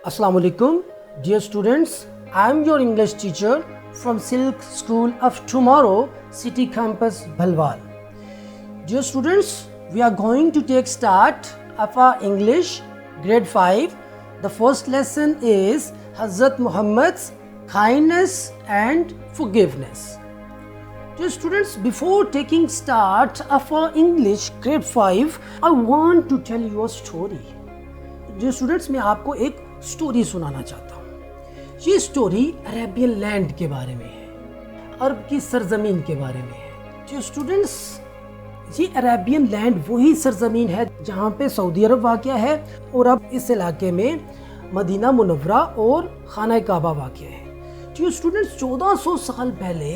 Assalamu alaikum, dear students. I am your English teacher from Silk School of Tomorrow, City Campus, Bhalwal. Dear students, we are going to take start of our English Grade 5. The first lesson is Hazrat Muhammad's kindness and forgiveness. Dear students, before taking start of our English Grade 5, I want to tell you a story. Dear students, मैं आपको एक story सुनाना चाहता हूँ। ये story Arabian land के बारे में है, अरब की सरजमीन के बारे में है। जो स्टूडेंट्स, ये अरेबियन लैंड वही सरजमीन है जहाँ पे सऊदी अरब वाक़या है और अब इस इलाके में मदीना मुनव्वरा और खाना काबा वाक़या है। जो स्टूडेंट्स, 1400 साल पहले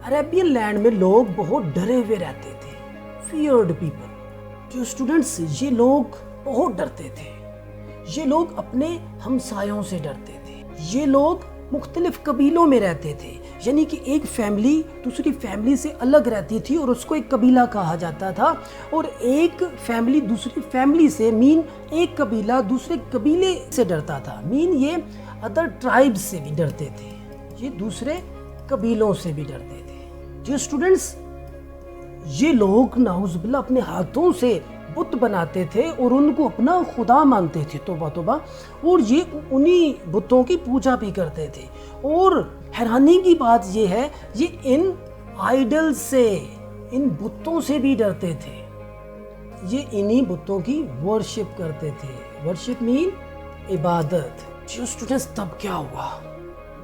अरेबियन लैंड में लोग बहुत डरे हुए रहते थे, फियर्ड पीपल। जो स्टूडेंट्स, ये लोग बहुत डरते थे। ये लोग अपने हमसायों से डरते थे। ये लोग मुख्तलिफ कबीलों में रहते थे, यानी कि एक फैमिली दूसरी फैमिली से अलग रहती थी और उसको एक कबीला कहा जाता था, और एक फैमिली दूसरी फैमिली से मीन एक कबीला दूसरे कबीले से डरता था। मीन ये अदर ट्राइब्स से भी डरते थे, ये दूसरे कबीलों से भी डरते थे। जो स्टूडेंट्स, ये लोग नाउज़ुबिल्लाह अपने हाथों से बुत बनाते थे और उनको अपना खुदा मानते थे, तौबा तौबा, और ये उन्हीं बुतों की पूजा भी करते थे। और हैरानी की बात ये है, ये इन आइडल से, इन बुतों से भी डरते थे। ये इन्हीं बुतों की वर्शिप करते थे। वर्शिप मीन इबादत। जो स्टूडेंट्स, तब क्या हुआ?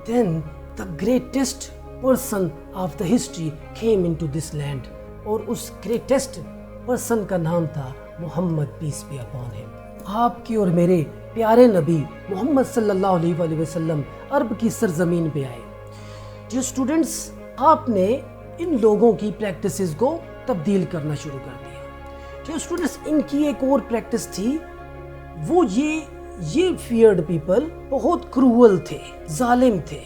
Then the greatest person of the history came into this land, और उस ग्रेटेस्ट पर्सन का नाम था Muhammad, peace be upon him. आपके और मेरे प्यारे नबी मोहम्मद सल्लल्लाहु अलैहि वसल्लम अरब की सरजमीन पे आए। जो स्टूडेंट्स, आपने इन लोगों की प्रैक्टिसेस को तब्दील करना शुरू कर दिया। जो स्टूडेंट्स, इनकी एक और प्रैक्टिस थी, वो ये फियर्ड पीपल बहुत क्रूअल थे, जालिम थे।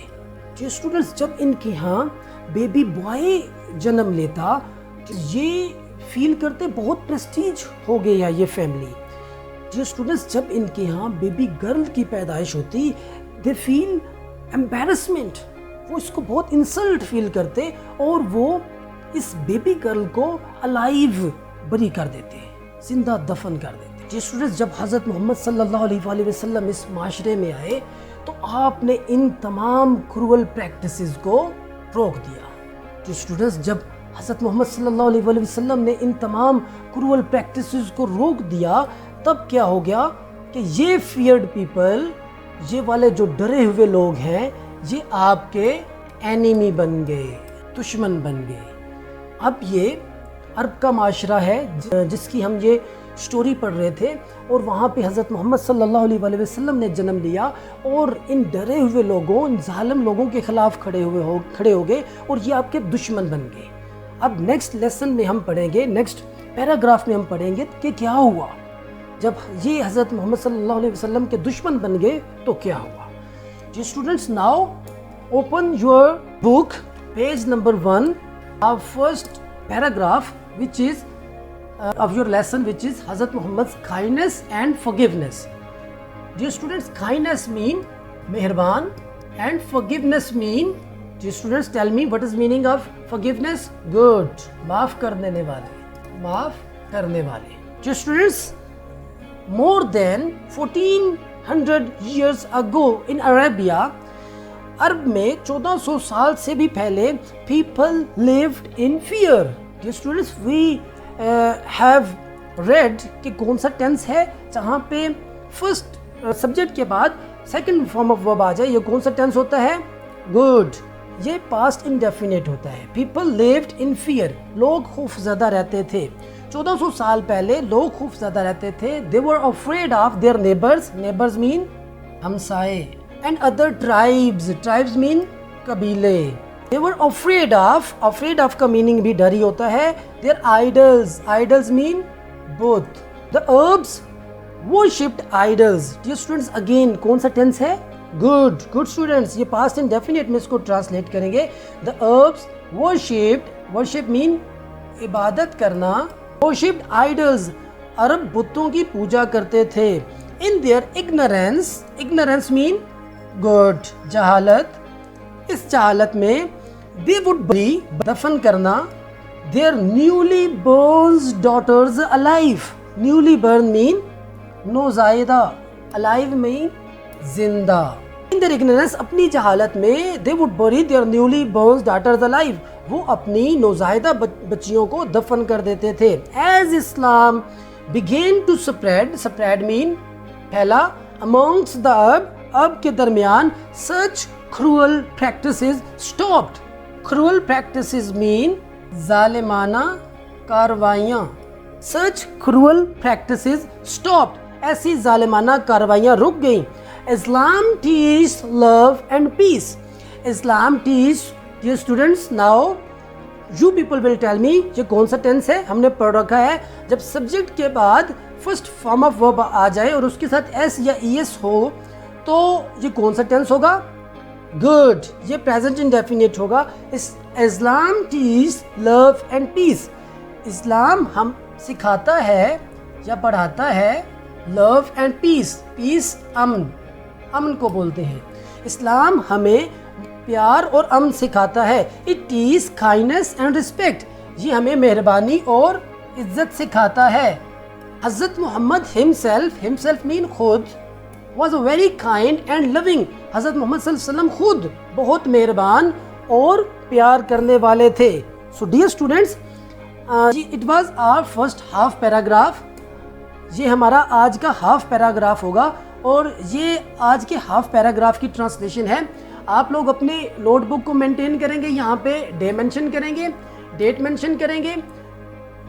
जो स्टूडेंट्स, जब इनके यहाँ बेबी बॉय जन्म लेता तो ये फील करते बहुत प्रेस्टीज हो गया ये फैमिली। जो स्टूडेंट्स, जब इनके यहाँ बेबी गर्ल की पैदाइश होती, दे फील एम्बैरसमेंट, वो इसको बहुत इंसल्ट फील करते और वो इस बेबी गर्ल को अलाइव बरी कर देते, जिंदा दफन कर देते। जो स्टूडेंट्स, जब हज़रत मोहम्मद सल्लल्लाहु अलैहि वसल्लम इस माशरे में आए तो आपने इन तमाम क्रूअल प्रैक्टिसेस को रोक दिया। जो स्टूडेंट्स, जब हज़रत मोहम्मद सल्लल्लाहु अलैहि वसल्लम ने इन तमाम क्रूअल प्रैक्टिसेस को रोक दिया, तब क्या हो गया कि ये फियर्ड पीपल, ये वाले जो डरे हुए लोग हैं, ये आपके एनिमी बन गए, दुश्मन बन गए। अब ये अरब का माशरा है जिसकी हम ये स्टोरी पढ़ रहे थे, और वहाँ पे हज़रत मोहम्मद सल्लल्लाहु अलैहि वसल्लम ने जन्म लिया और इन डरे हुए लोगों, इन जालिम लोगों के ख़िलाफ़ खड़े हो गए और ये आपके दुश्मन बन गए। अब नेक्स्ट लेसन में हम पढ़ेंगे, नेक्स्ट पैराग्राफ में हम पढ़ेंगे कि क्या हुआ जब ये हज़रत मोहम्मद सल्लल्लाहु अलैहि वसल्लम के दुश्मन बन गए तो क्या हुआ। जी students, now open your book, page number 1, our first paragraph which is of your lesson, which is Hazrat Muhammad's kindness and forgiveness. Dear students, kindness mean मेहरबान and forgiveness mean, dear students, tell me what is meaning of forgiveness? Good, माफ कर देने वाले, माफ करने वाले। Dear students, more than 1400 years ago in Arabia, अरब में 1400 साल से भी पहले people lived in fear. Dear students, we have read कि कौन सा टेंस है जहाँ पे फर्स्ट सब्जेक्ट के बाद सेकंड फॉर्म ऑफ वर्ब आ जाए, ये कौन सा टेंस होता है? गुड। ये पास्ट इंडेफिनिट होता है। पीपल लिव्ड इन फियर, लोग खौफज़दा रहते थे। 1400 साल पहले लोग खौफज़दा रहते थे। They were afraid of their neighbours, neighbours mean हमसाए, and other tribes, tribes mean कबीले। They were afraid of का मीनिंग भी डर ही होता है। Their idols, idols mean both. The Arabs worshipped idols. Dear students, again कौन सा टेंस है? Good, good students, ये past indefinite में इसको ट्रांसलेट करेंगे। The Arabs worshipped, worship mean इबादत करना, worshipped idols, अरब बुतों की पूजा करते थे। In in their ignorance, ignorance mean good, जहालत, इस जहालत में दे वुड बरी, दफन करना, their newly born daughters alive, newly born mean नौजायदा, अलाइव मीन जिंदा। इन देयर इग्नोरेंस, अपनी जहालत में, they would bury their newly born daughters alive, वो अपनी नौजायदा बच्चियों को दफन कर देते थे। As Islam began to spread, spread mean फैला, अमॉन्ग्स द अरब के दरमियान, such cruel practices stopped, cruel practices mean जालिमाना कार्रवाइयाँ, सच क्रूअल प्रैक्टिसेस स्टॉप्ड, ऐसी जालिमाना कार्रवाइयाँ रुक गईं। Islam teach love and peace, Islam teach, dear students now you people will tell me, ये कौन सा टेंस है, हमने पढ़ रखा है जब सब्जेक्ट के बाद फर्स्ट फॉर्म ऑफ वर्ब आ जाए और उसके साथ एस या ईएस हो तो ये कौन सा टेंस होगा, गुड, ये प्रेजेंट इंडेफिनिट होगा। इस्लाम टीच लव एंड पीस, इस्लाम हम सिखाता है या पढ़ाता है लव एंड पीस, पीस अमन, अमन को बोलते हैं। इस्लाम हमें प्यार और अमन सिखाता है। It teach kindness and respect, ये हमें मेहरबानी और इज्जत सिखाता है। हज़रत मोहम्मद हिमसेल्फ, हिमसेल्फ मीन खुद, was very kind and loving, हज़रत मोहम्मद सल्लल्लाहु अलैहि वसल्लम खुद बहुत मेहरबान और प्यार करने वाले थे। So dear students, it was our first half paragraph, ये हमारा आज का हाफ पैराग्राफ होगा और ये आज के हाफ पैराग्राफ की ट्रांसलेशन है। आप लोग अपने नोटबुक को मेंटेन करेंगे, यहाँ पे डे मेंशन करेंगे, डेट मेंशन करेंगे,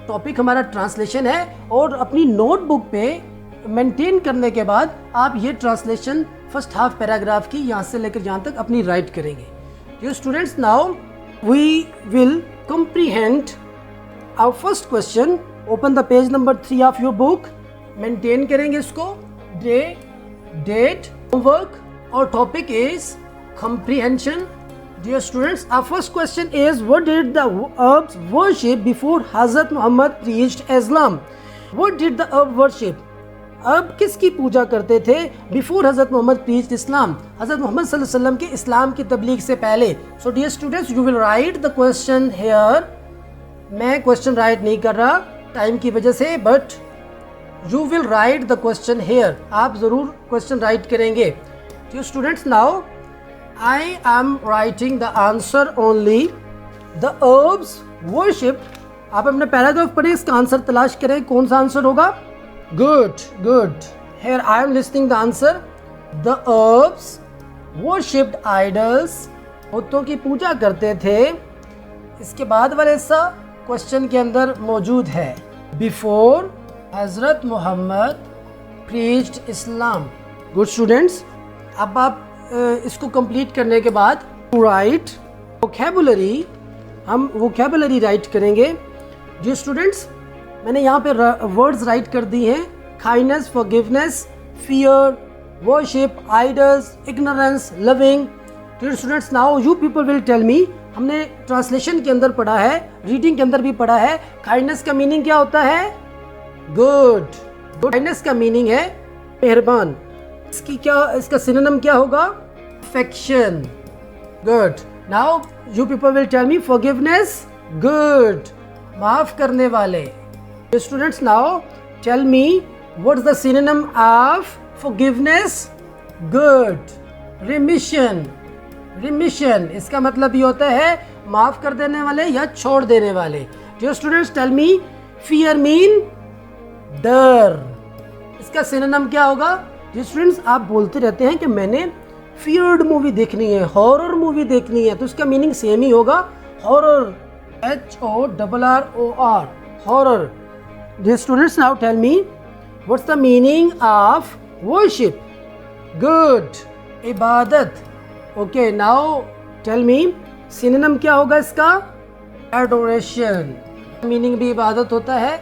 टॉपिक हमारा ट्रांसलेशन है और अपनी नोटबुक पे मेंटेन करने के बाद आप ये ट्रांसलेशन फर्स्ट हाफ पैराग्राफ की यहाँ से लेकर यहाँ तक अपनी राइट करेंगे। Dear students, now we will comprehend our first question. Open the page number 3 of your book. Maintain करेंगे इसको, डे, डेट, होमवर्क और topic is comprehension. Dear students, our first question is, what did the Arabs worship before Hazrat Muhammad preached Islam? What did the Arab worship? अब किसकी पूजा करते थे before हज़रत Mohammad preached इस्लाम, हज़रत मोहम्मद सल्लल्लाहु अलैहि वसल्लम के इस्लाम की तबलीग से पहले। So dear students, you will write the question here. मैं क्वेश्चन राइट नहीं कर रहा टाइम की वजह से, but you will write the question here, आप ज़रूर क्वेश्चन राइट करेंगे। Dear students, now I am writing the answer only. The Arabs worship, आप अपने पैराग्राफ पढ़े, इसका आंसर तलाश करें, कौन सा आंसर होगा। Good, good. Here I am listing the answer. The Arabs worshipped idols. बुतों की पूजा करते थे। इसके बाद वाला हिस्सा क्वेश्चन के अंदर मौजूद है। Before हज़रत Mohammad preached Islam. Good students. अब आप इसको कंप्लीट करने के बाद write vocabulary, हम vocabulary राइट करेंगे। Dear students, मैंने यहाँ पे वर्ड्स राइट कर दी हैं, kindness, forgiveness, fear, worship, idols, ignorance, loving. Dear students, now you people will tell me, हमने ट्रांसलेशन के अंदर पढ़ा है, रीडिंग के अंदर भी पढ़ा है, काइंडनेस का मीनिंग क्या होता है, गुड। काइंडनेस का मीनिंग है मेहरबान। इसका सिनोनिम क्या होगा, affection, good. Now you people will tell me forgiveness, good, माफ करने वाले। Students, now tell me what's the synonym of forgiveness? Good. Remission. Remission इसका मतलब ये होता है माफ कर देने वाले या छोड़ देने वाले। Dear students, tell me fear mean डर, इसका synonym क्या होगा। Dear students, आप बोलते रहते हैं कि मैंने feared मूवी देखनी है, हॉरर मूवी देखनी है, तो इसका मीनिंग सेम ही होगा, horror, HORROR, horror. Dear students, now tell me what's the meaning of worship? Good. इबादत. Okay, now tell me synonym क्या होगा इसका, adoration, मीनिंग भी इबादत होता है।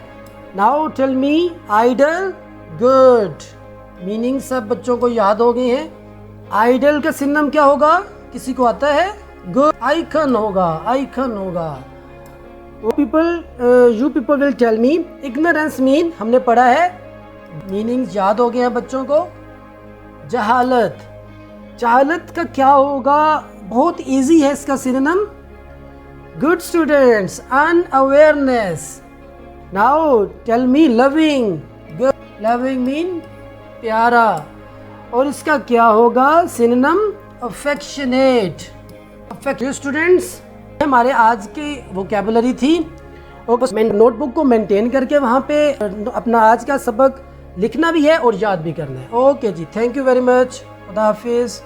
Now tell me idol, good, meaning सब बच्चों को याद हो गई है। आइडल का सिनोनिम क्या होगा, किसी को आता है, गुड, आइकन होगा, आइकन होगा। You people will tell me ignorance mean, हमने पढ़ा है मीनिंग्स याद हो गए हैं बच्चों को? जहालत, जहालत का क्या होगा? बहुत इजी है इसका synonym. Good students, unawareness. Now tell me loving. Loving mean प्यारा, और इसका क्या होगा सिनोनिम? अफेक्शनेट। स्टूडेंट्स, हमारे आज की वोकैबुलरी थी, और बस नोटबुक को मेंटेन करके वहाँ पे अपना आज का सबक लिखना भी है और याद भी करना है। ओके जी, थैंक यू वेरी मच। खुदा हाफिज़।